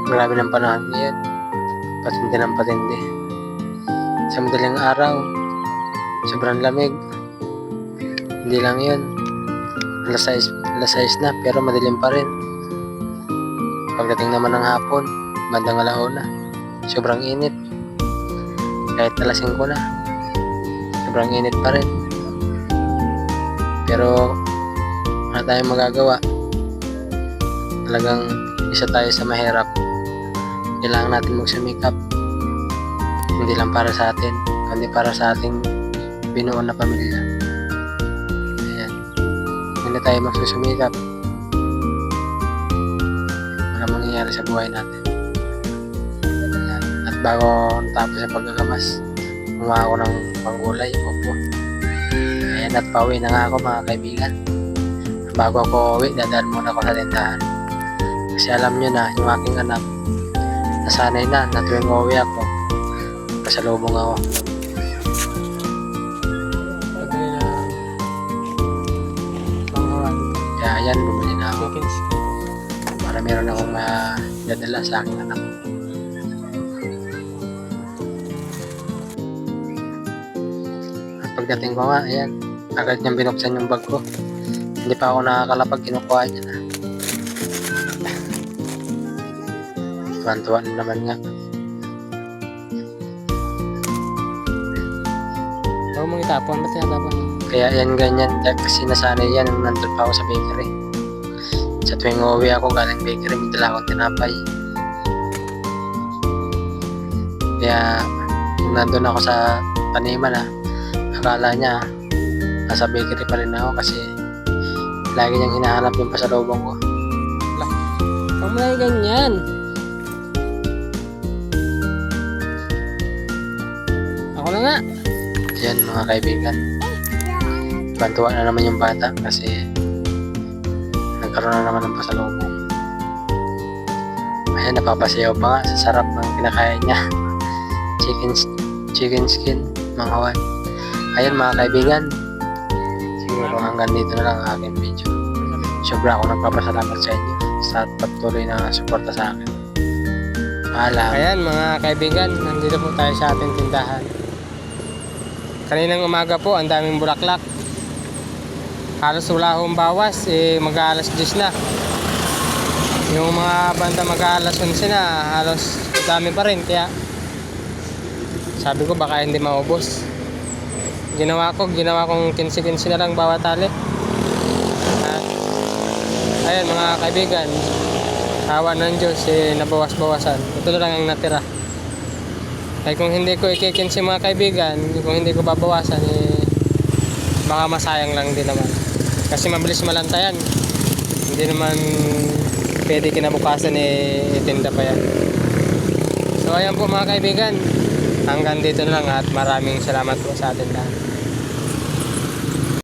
Grabe ng panahon ngayon. Patindi ng patindi. Sa madaling araw, sobrang lamig. Hindi lang yun. Alas 6 na, pero madilim pa rin. Pagdating naman ng hapon, bandang alauna, sobrang init. Kahit alas 5 na, sobrang init pa rin. Pero wala tayong magagawa. Talagang isa tayo sa mahirap. Kailangan natin magsumikap. Hindi lang para sa atin, kundi para sa ating binuo na pamilya. Ayan. Hindi tayo magsusumikap. Walang mangyayari sa buhay natin. Ayan. At bago natapos sa paggagamas, gumawa ako ng panggulay. Opo. Ayan, at pauwi na nga ako mga kaibigan. Bago ako uwi, dadaan muna ako sa tindahan. Kasi alam nyo na, yung aking anak, nasanay na tuwing uwi ako, pasalubong ako. Kaya ayan, bumili na ako. Para meron akong dadala sa aking anak. At pagdating ko nga, ayan, agad niyang binuksan yung bag ko. Hindi pa ako nakakalapag, kinukuha niya na. Tuwan-tuwan naman nga. Huwag mong itapon, ba't tinatapon? Kaya yan ganyan, kasi nasanay yan nung nandun pa ako sa bakery. Sa tuwing uuwi ako galing bakery, may dala akong tinapay. Kaya nung nandun ako sa taniman akala niya nasa bakery pa rin ako kasi lagi niyang hinahanap yung pasalubong ko. Huwag mo na ganyan. Ako na nga. Yan mga kaibigan, bantuan na naman yung bata kasi nagkaroon na naman ng pasalubong. Ayan, napapasayaw pa nga sa sarap ng kinakain niya. Chicken skin, manghawan. Ayan mga kaibigan, siguro hanggang dito na lang ang aking video. Sobra ako nagpapasalamat sa inyo sa patuloy na suporta sa akin. Paalam. Ayan mga kaibigan, nandito po tayo sa ating tindahan. Kaninang umaga po, ang daming bulaklak. Halos wala akong bawas, mag-aalas 10 na. Yung mga banda mag-aalas 11 na, halos dami pa rin. Kaya sabi ko baka hindi maubos. Ginawa kong 15-15 na lang bawat tali. At ayan mga kaibigan, awa ng Diyos, nabawas-bawasan. Ito na lang ang natira. Ay kung hindi ko ikikinsi mga kaibigan, kung hindi ko babawasan, baka masayang lang din naman. Kasi mabilis malantayan. Hindi naman pwede kinabukasan itinda pa yan. So ayan po mga kaibigan, hanggang dito na lang at maraming salamat po sa atin lahat.